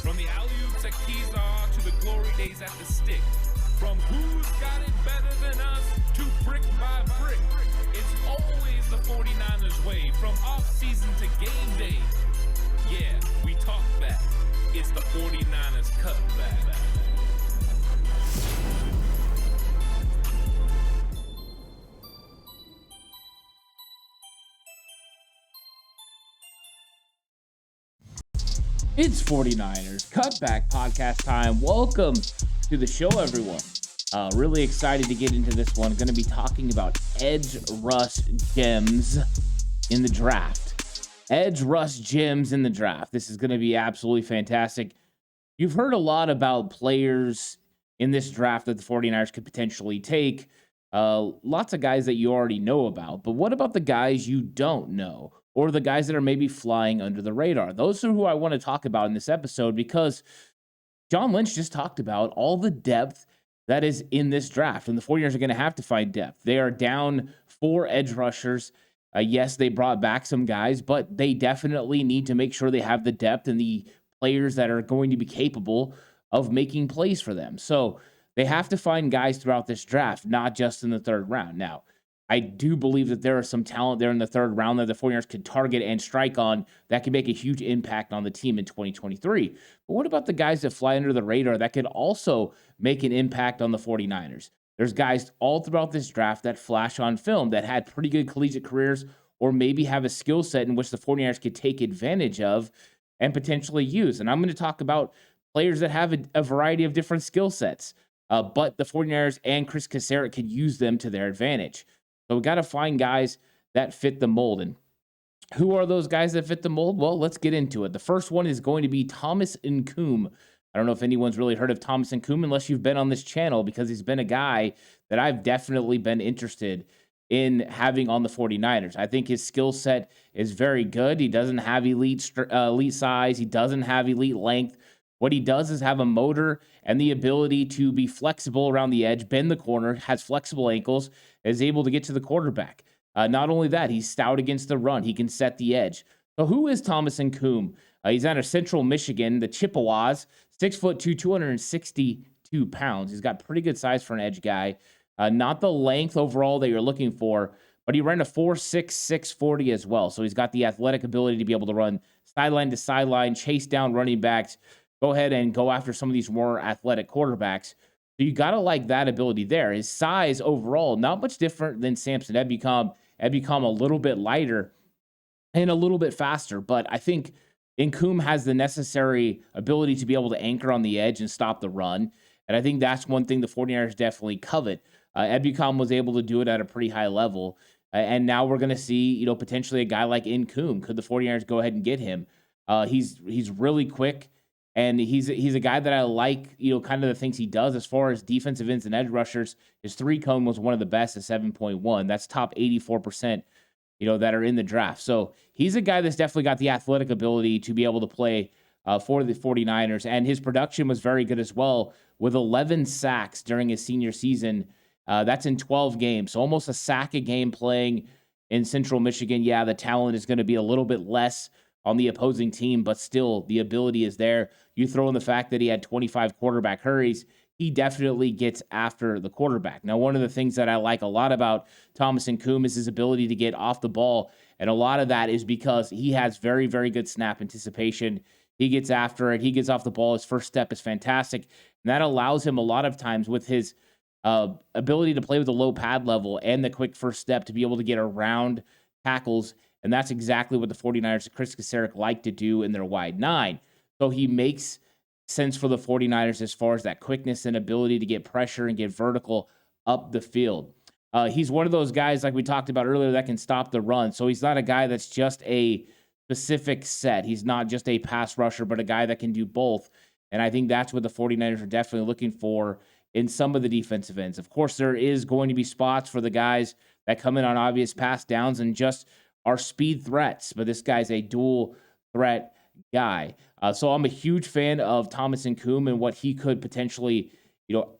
From the alley-oops at Kezar to the glory days at the stick. From who's got it better than us to brick by brick. It's always the 49ers way. From off-season to game day. Yeah, we talk back. It's the 49ers Cutback. It's 49ers Cutback Podcast time. Welcome to the show, everyone. Really excited to get into this one. Going to be talking about edge rush gems in the draft. Edge rush gems in the draft. This is going to be absolutely fantastic. You've heard a lot about players in this draft that the 49ers could potentially take. Lots of guys that you already know about. But what about the guys you don't know? Or the guys that are maybe flying under the radar? Those are who I want to talk about in this episode, because John Lynch just talked about all the depth that is in this draft, and the 49ers are going to have to find depth. They are down 4 edge rushers. Yes, they brought back some guys, but they definitely need to make sure they have the depth and the players that are going to be capable of making plays for them. So they have to find guys throughout this draft, not just in the third round. Now, I do believe that there is some talent there in the third round that the 49ers could target and strike on that could make a huge impact on the team in 2023. But what about the guys that fly under the radar that could also make an impact on the 49ers? There's guys all throughout this draft that flash on film that had pretty good collegiate careers, or maybe have a skill set in which the 49ers could take advantage of and potentially use. And I'm going to talk about players that have a variety of different skill sets, but the 49ers and Chris Kaserik could use them to their advantage. So we got to find guys that fit the mold. And who are those guys that fit the mold? Well, let's get into it. The first one is going to be Thomas Nkoum. I don't know if anyone's really heard of Thomas Nkoum unless you've been on this channel, because he's been a guy that I've definitely been interested in having on the 49ers. I think his skill set is very good. He doesn't have elite size. He doesn't have elite length. What he does is have a motor and the ability to be flexible around the edge, bend the corner, has flexible ankles, is able to get to the quarterback. Not only that, he's stout against the run. He can set the edge. So who is Thomas Nkoum? He's out of Central Michigan, the Chippewas, 6'2", 262 pounds. He's got pretty good size for an edge guy. Not the length overall that you're looking for, but he ran a 4.6, 640 as well. So he's got the athletic ability to be able to run sideline to sideline, chase down running backs, go ahead and go after some of these more athletic quarterbacks. So you got to like that ability there. His size overall, not much different than Samson Ebukam. Ebukam a little bit lighter and a little bit faster, but I think Nkoum has the necessary ability to be able to anchor on the edge and stop the run. And I think that's one thing the 49ers definitely covet. Ebukam was able to do it at a pretty high level. And now we're going to see, potentially a guy like Nkoum. Could the 49ers go ahead and get him? He's really quick. And he's a guy that I like, kind of the things he does as far as defensive ends and edge rushers. His 3-cone was one of the best at 7.1. That's top 84%, that are in the draft. So he's a guy that's definitely got the athletic ability to be able to play for the 49ers. And his production was very good as well, with 11 sacks during his senior season. That's in 12 games. So almost a sack a game playing in Central Michigan. Yeah, the talent is going to be a little bit less on the opposing team, but still the ability is there. You throw in the fact that he had 25 quarterback hurries, he definitely gets after the quarterback. Now, one of the things that I like a lot about Thomas Nkoum is his ability to get off the ball, and a lot of that is because he has very, very good snap anticipation. He gets after it. He gets off the ball. His first step is fantastic, and that allows him a lot of times with his ability to play with a low pad level and the quick first step to be able to get around tackles. And that's exactly what the 49ers, Chris Kaserik, like to do in their wide 9. So he makes sense for the 49ers as far as that quickness and ability to get pressure and get vertical up the field. He's one of those guys, like we talked about earlier, that can stop the run. So he's not a guy that's just a specific set. He's not just a pass rusher, but a guy that can do both. And I think that's what the 49ers are definitely looking for in some of the defensive ends. Of course, there is going to be spots for the guys that come in on obvious pass downs and just are speed threats, but this guy's a dual threat guy. So I'm a huge fan of Thomas Nkoum and what he could potentially,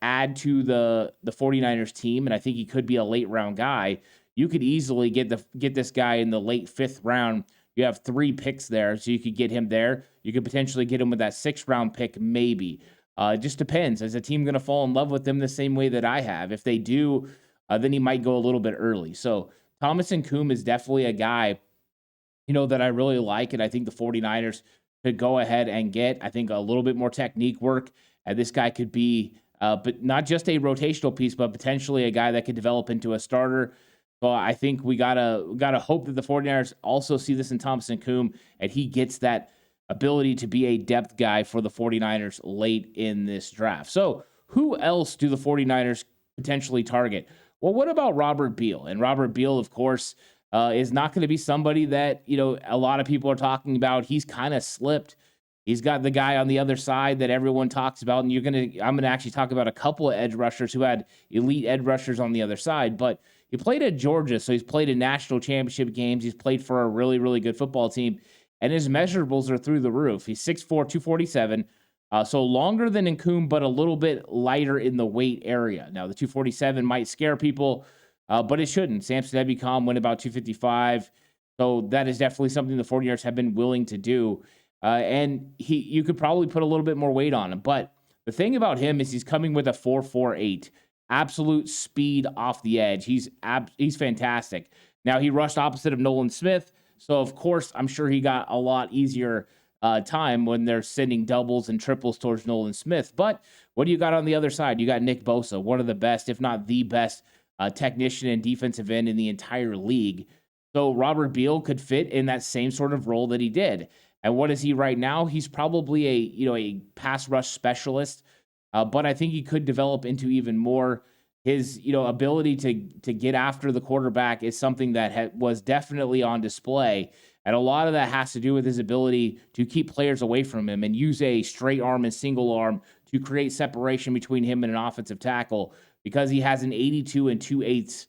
add to the 49ers team. And I think he could be a late round guy. You could easily get this guy in the late 5th round you have 3 picks there, so you could get him there. You could potentially get him with that 6th round pick, maybe. It just depends. Is the team going to fall in love with him the same way that I have? If they do, then he might go a little bit early. So Thomas Incoom is definitely a guy, that I really like, and I think the 49ers could go ahead and get. I think a little bit more technique work, and this guy could be, but not just a rotational piece, but potentially a guy that could develop into a starter. So I think we gotta hope that the 49ers also see this in Thomas Incoom, and he gets that ability to be a depth guy for the 49ers late in this draft. So who else do the 49ers potentially target? Well, what about Robert Beal? And Robert Beal, of course, is not going to be somebody that, a lot of people are talking about. He's kind of slipped. He's got the guy on the other side that everyone talks about. And I'm going to actually talk about a couple of edge rushers who had elite edge rushers on the other side. But he played at Georgia, so he's played in national championship games. He's played for a really, really good football team. And his measurables are through the roof. He's 6'4", 247. So longer than Incoom, but a little bit lighter in the weight area. Now, the 247 might scare people, but it shouldn't. Samson Ebukam went about 255. So that is definitely something the 49ers have been willing to do. And you could probably put a little bit more weight on him. But the thing about him is he's coming with a 4.48. Absolute speed off the edge. He's fantastic. Now, he rushed opposite of Nolan Smith. So, of course, I'm sure he got a lot easier time when they're sending doubles and triples towards Nolan Smith. But what do you got on the other side? You got Nick Bosa, one of the best, if not the best, technician and defensive end in the entire league. So Robert Beal could fit in that same sort of role that he did. And what is he right now? He's probably a pass rush specialist, but I think he could develop into even more. His ability to get after the quarterback is something that was definitely on display. And a lot of that has to do with his ability to keep players away from him and use a straight arm and single arm to create separation between him and an offensive tackle, because he has an 82 2/8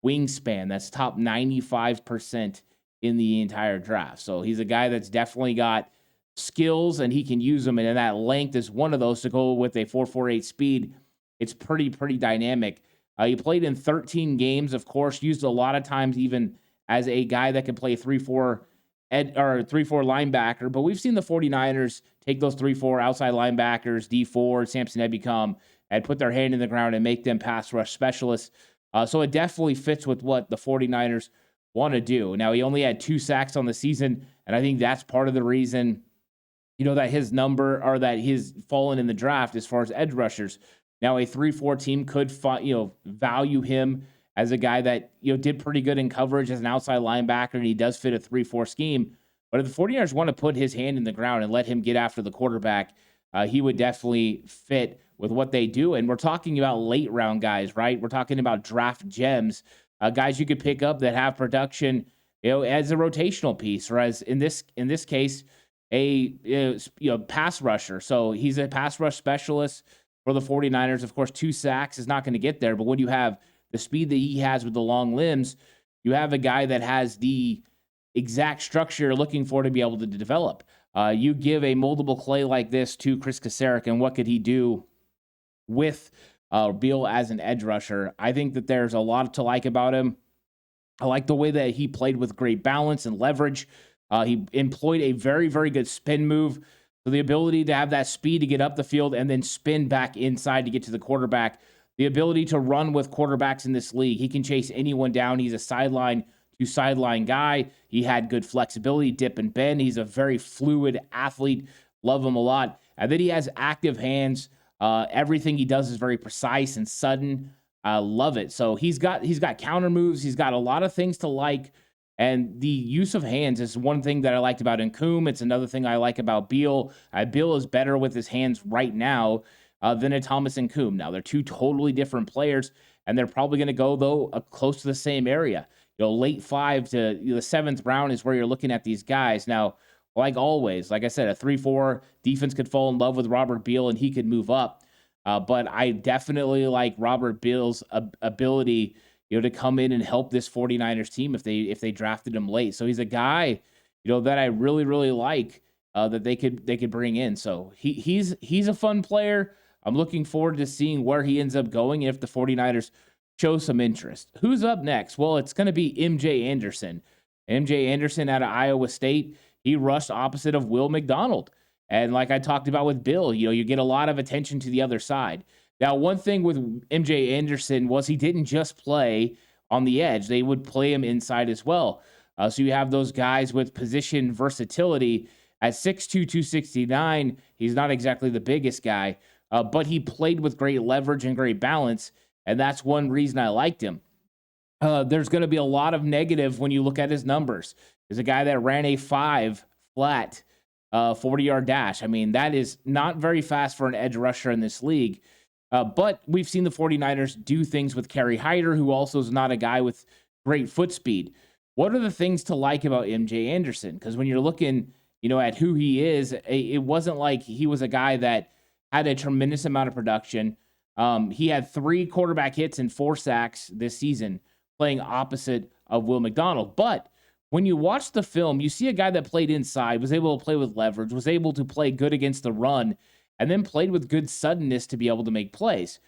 wingspan. That's top 95% in the entire draft. So he's a guy that's definitely got skills and he can use them. And that length is one of those to go with a 4.48 speed. It's pretty dynamic. He played in 13 games, of course, used a lot of times even as a guy that can play 3-4 linebacker. But we've seen the 49ers take those 3-4 outside linebackers, D4, Samson Ebukam, and put their hand in the ground and make them pass rush specialists. So it definitely fits with what the 49ers want to do. Now, he only had 2 sacks on the season, and I think that's part of the reason, that his number, or that he's fallen in the draft as far as edge rushers. Now, a 3-4 team could value him as a guy that did pretty good in coverage as an outside linebacker, and he does fit a 3-4 scheme. But if the 49ers want to put his hand in the ground and let him get after the quarterback, he would definitely fit with what they do. And we're talking about late round guys, right? We're talking about draft gems, guys you could pick up that have production, as a rotational piece, or as in this case, a pass rusher. So he's a pass rush specialist for the 49ers. Of course, 2 sacks is not going to get there, but when you have the speed that he has with the long limbs, you have a guy that has the exact structure you're looking for to be able to develop. You give a moldable clay like this to Chris Kasarik, and what could he do with Beal as an edge rusher? I think that there's a lot to like about him. I like the way that he played with great balance and leverage. He employed a very, very good spin move. So the ability to have that speed to get up the field and then spin back inside to get to the quarterback. The ability to run with quarterbacks in this league. He can chase anyone down. He's a sideline to sideline guy. He had good flexibility, dip and bend. He's a very fluid athlete. Love him a lot. And then he has active hands. Everything he does is very precise and sudden. I love it. So he's got counter moves. He's got a lot of things to like. And the use of hands is one thing that I liked about Incoom. It's another thing I like about Beal. Beal is better with his hands right now than a Thomas Incoom. Now, they're 2 totally different players, and they're probably going to go, though, close to the same area. Late 5 to the 7th round is where you're looking at these guys. Now, like always, like I said, a 3-4 defense could fall in love with Robert Beal, and he could move up. But I definitely like Robert Beal's ability to come in and help this 49ers team if they drafted him late. So he's a guy, that I really, really like that they could bring in. So he's a fun player. I'm looking forward to seeing where he ends up going if the 49ers show some interest. Who's up next? Well, it's going to be MJ Anderson. MJ Anderson out of Iowa State, he rushed opposite of Will McDonald. And like I talked about with Bill, you get a lot of attention to the other side. Now, one thing with MJ Anderson was he didn't just play on the edge. They would play him inside as well. So you have those guys with position versatility. At 6'2", 269, he's not exactly the biggest guy, but he played with great leverage and great balance, and that's one reason I liked him. There's going to be a lot of negative when you look at his numbers. There's a guy that ran a 5 flat 40-yard dash. I mean, that is not very fast for an edge rusher in this league. But we've seen the 49ers do things with Kerry Hyder, who also is not a guy with great foot speed. What are the things to like about MJ Anderson? Because when you're looking, at who he is, it wasn't like he was a guy that had a tremendous amount of production. He had 3 quarterback hits and 4 sacks this season, playing opposite of Will McDonald. But when you watch the film, you see a guy that played inside, was able to play with leverage, was able to play good against the run, and then played with good suddenness to be able to make plays.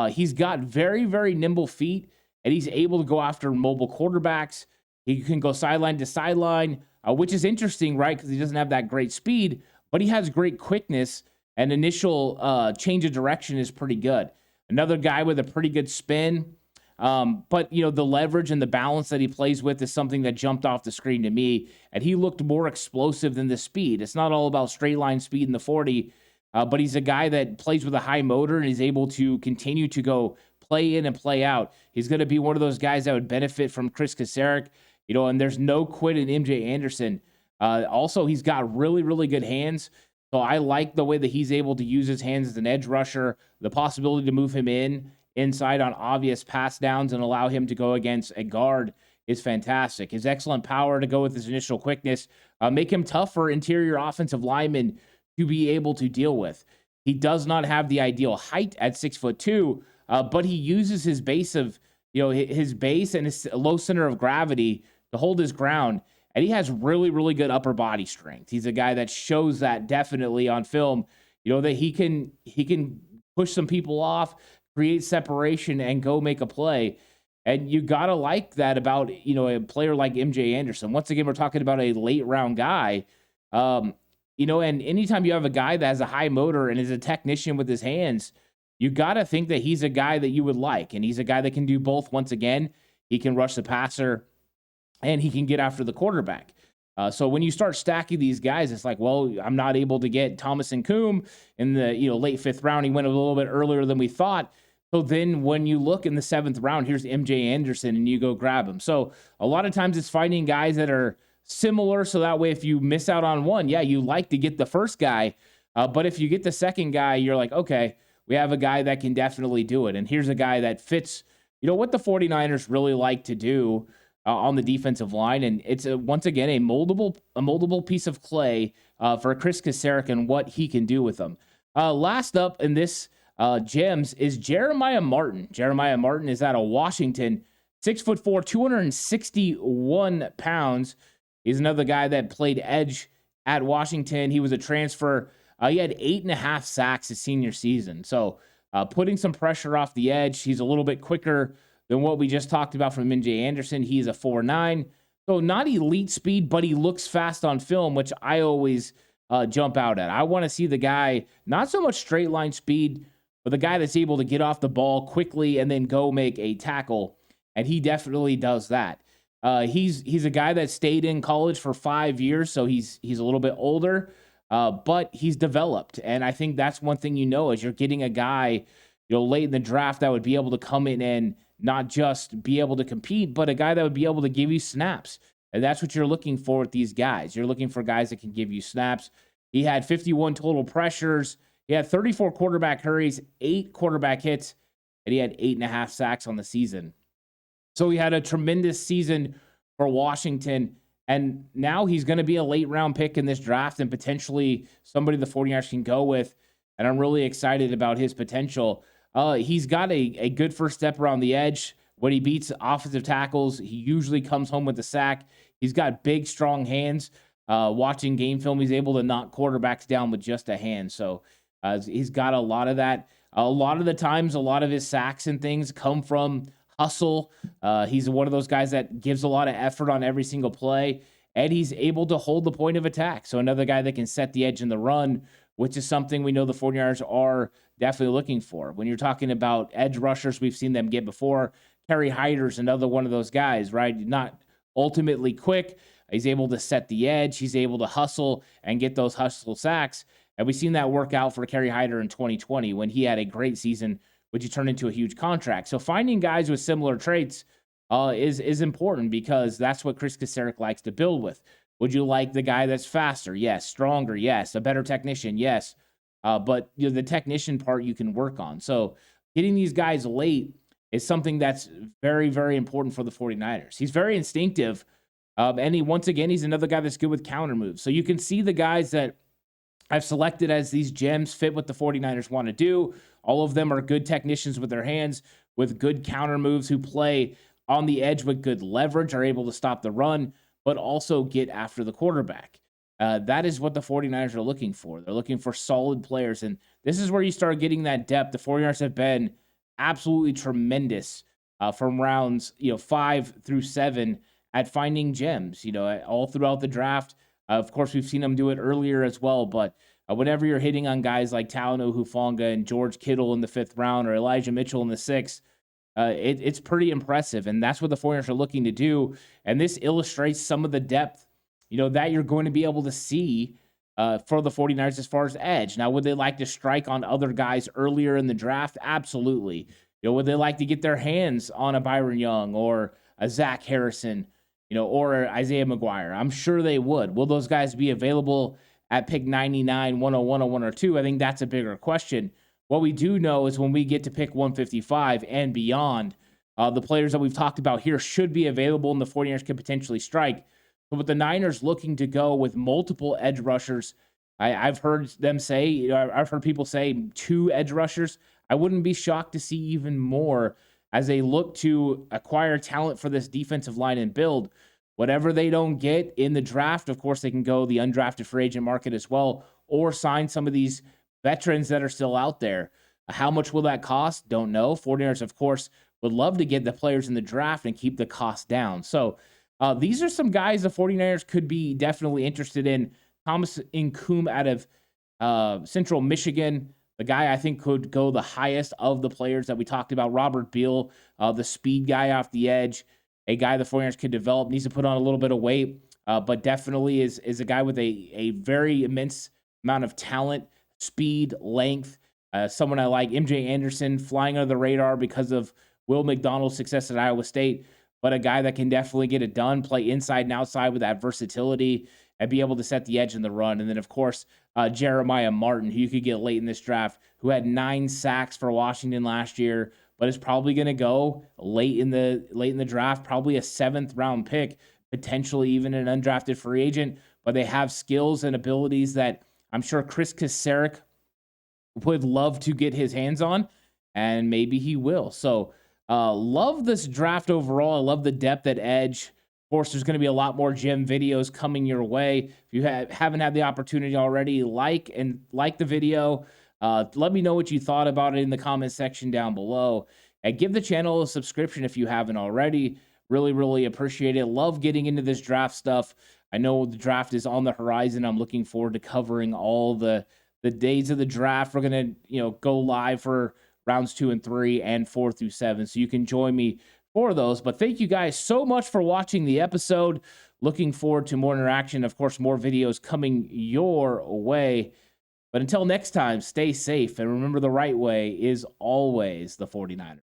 He's got very, very nimble feet, and he's able to go after mobile quarterbacks. He can go sideline to sideline, which is interesting, right? Because he doesn't have that great speed, but he has great quickness, and initial change of direction is pretty good. Another guy with a pretty good spin. But, the leverage and the balance that he plays with is something that jumped off the screen to me, and he looked more explosive than the speed. It's not all about straight line speed in the 40, but he's a guy that plays with a high motor and is able to continue to go play in and play out. He's going to be one of those guys that would benefit from Chris Kasarik, and there's no quit in MJ Anderson. Also, he's got really, really good hands. So I like the way that he's able to use his hands as an edge rusher, the possibility to move him inside on obvious pass downs and allow him to go against a guard is fantastic. His excellent power to go with his initial quickness, make him tough for interior offensive linemen to be able to deal with. He does not have the ideal height at 6'2", but he uses his base of, his base and his low center of gravity to hold his ground. And he has really, really good upper body strength. He's a guy that shows that definitely on film, that he can push some people off, create separation, and go make a play. And you got to like that about, a player like MJ Anderson. Once again, we're talking about a late round guy. And anytime you have a guy that has a high motor and is a technician with his hands, you got to think that he's a guy that you would like. And he's a guy that can do both. Once again, he can rush the passer and he can get after the quarterback. So when you start stacking these guys, it's like, well, I'm not able to get Thomas and Coombe in the late 5th round. He went a little bit earlier than we thought. So then when you look in the 7th round, here's MJ Anderson and you go grab him. So a lot of times it's finding guys that are similar. So that way, if you miss out on one, you like to get the first guy. But if you get the second guy, you're like, okay, we have a guy that can definitely do it. And here's a guy that fits, what the 49ers really like to do on the defensive line. And it's once again a moldable piece of clay for Chris Kasarik and what he can do with them. Last up in this gems is Jeremiah Martin. Jeremiah Martin is out of Washington, 6'4", 261 pounds. He's another guy that played edge at Washington. He was a transfer. He had 8.5 sacks his senior season. So putting some pressure off the edge. He's a little bit quicker than what we just talked about from MJ Anderson. He's a 4.9. So not elite speed, but he looks fast on film, which I always jump out at. I want to see the guy, not so much straight line speed, but the guy that's able to get off the ball quickly and then go make a tackle. And he definitely does that. He's a guy that stayed in college for 5 years, so he's a little bit older, but he's developed. And I think that's one thing is you're getting a guy, late in the draft that would be able to come in and not just be able to compete, but a guy that would be able to give you snaps. And that's what you're looking for with these guys. You're looking for guys that can give you snaps. He had 51 total pressures. He had 34 quarterback hurries, 8 quarterback hits, and he had 8.5 sacks on the season. So he had a tremendous season for Washington, and now he's going to be a late-round pick in this draft and potentially somebody the 49ers can go with, and I'm really excited about his potential. He's got a good first step around the edge. When he beats offensive tackles, he usually comes home with a sack. He's got big, strong hands. Watching game film, he's able to knock quarterbacks down with just a hand. So he's got a lot of that. A lot of the times, a lot of his sacks and things come from hustle. He's one of those guys that gives a lot of effort on every single play, and he's able to hold the point of attack. So another guy that can set the edge in the run, which is something we know the 49ers are definitely looking for. When you're talking about edge rushers, we've seen them get before. Kerry Hyder's another one of those guys, right? Not ultimately quick. He's able to set the edge. He's able to hustle and get those hustle sacks. And we've seen that work out for Kerry Hyder in 2020 when he had a great season, which he turned into a huge contract. So finding guys with similar traits is important, because that's what Chris Kacerek likes to build with. Would you like the guy that's faster? Yes. Stronger? Yes. A better technician? Yes. But the technician part you can work on. So getting these guys late is something that's very, very important for the 49ers. He's very instinctive. And he's another guy that's good with counter moves. So you can see the guys that I've selected as these gems fit what the 49ers want to do. All of them are good technicians with their hands, with good counter moves, who play on the edge with good leverage, are able to stop the run, but also get after the quarterback. That is what the 49ers are looking for. They're looking for solid players, and this is where you start getting that depth. The 49ers have been absolutely tremendous from rounds 5 through 7 at finding gems, all throughout the draft. Of course, we've seen them do it earlier as well, but whenever you're hitting on guys like Talanoa Hufanga and George Kittle in the 5th round, or Elijah Mitchell in the 6th, it's pretty impressive, and that's what the 49ers are looking to do. And this illustrates some of the depth, that you're going to be able to see for the 49ers as far as edge. Now, would they like to strike on other guys earlier in the draft? Absolutely. Would they like to get their hands on a Byron Young or a Zach Harrison, or Isaiah McGuire? I'm sure they would. Will those guys be available at pick 99, 101, or 102? I think that's a bigger question. What we do know is when we get to pick 155 and beyond, the players that we've talked about here should be available, and the 49ers could potentially strike. But with the Niners looking to go with multiple edge rushers, I've heard them say, I've heard people say 2 edge rushers. I wouldn't be shocked to see even more as they look to acquire talent for this defensive line and build. Whatever they don't get in the draft, of course, they can go the undrafted free agent market as well, or sign some of these veterans that are still out there. How much will that cost? Don't know. 49ers, of course, would love to get the players in the draft and keep the cost down. So these are some guys the 49ers could be definitely interested in. Thomas Incoom out of Central Michigan, the guy I think could go the highest of the players that we talked about. Robert Beal, the speed guy off the edge, a guy the 49ers could develop, needs to put on a little bit of weight, but definitely is a guy with a very immense amount of talent, speed, length. Someone I like, MJ Anderson, flying under the radar because of Will McDonald's success at Iowa State, but a guy that can definitely get it done, play inside and outside with that versatility, and be able to set the edge in the run. And then, of course, Jeremiah Martin, who you could get late in this draft, who had 9 sacks for Washington last year, but is probably going to go late in the draft, probably a 7th round pick, potentially even an undrafted free agent. But they have skills and abilities that I'm sure Chris Kacerek would love to get his hands on, and maybe he will. So love this draft overall. I love the depth at edge. Of course, there's going to be a lot more gem videos coming your way. If you haven't had the opportunity already, like the video. Let me know what you thought about it in the comment section down below. And give the channel a subscription if you haven't already. Really, really appreciate it. Love getting into this draft stuff. I know the draft is on the horizon. I'm looking forward to covering all the days of the draft. We're going to go live for rounds 2 and 3 and 4 through 7. So you can join me for those. But thank you guys so much for watching the episode. Looking forward to more interaction. Of course, more videos coming your way. But until next time, stay safe. And remember, the right way is always the 49ers.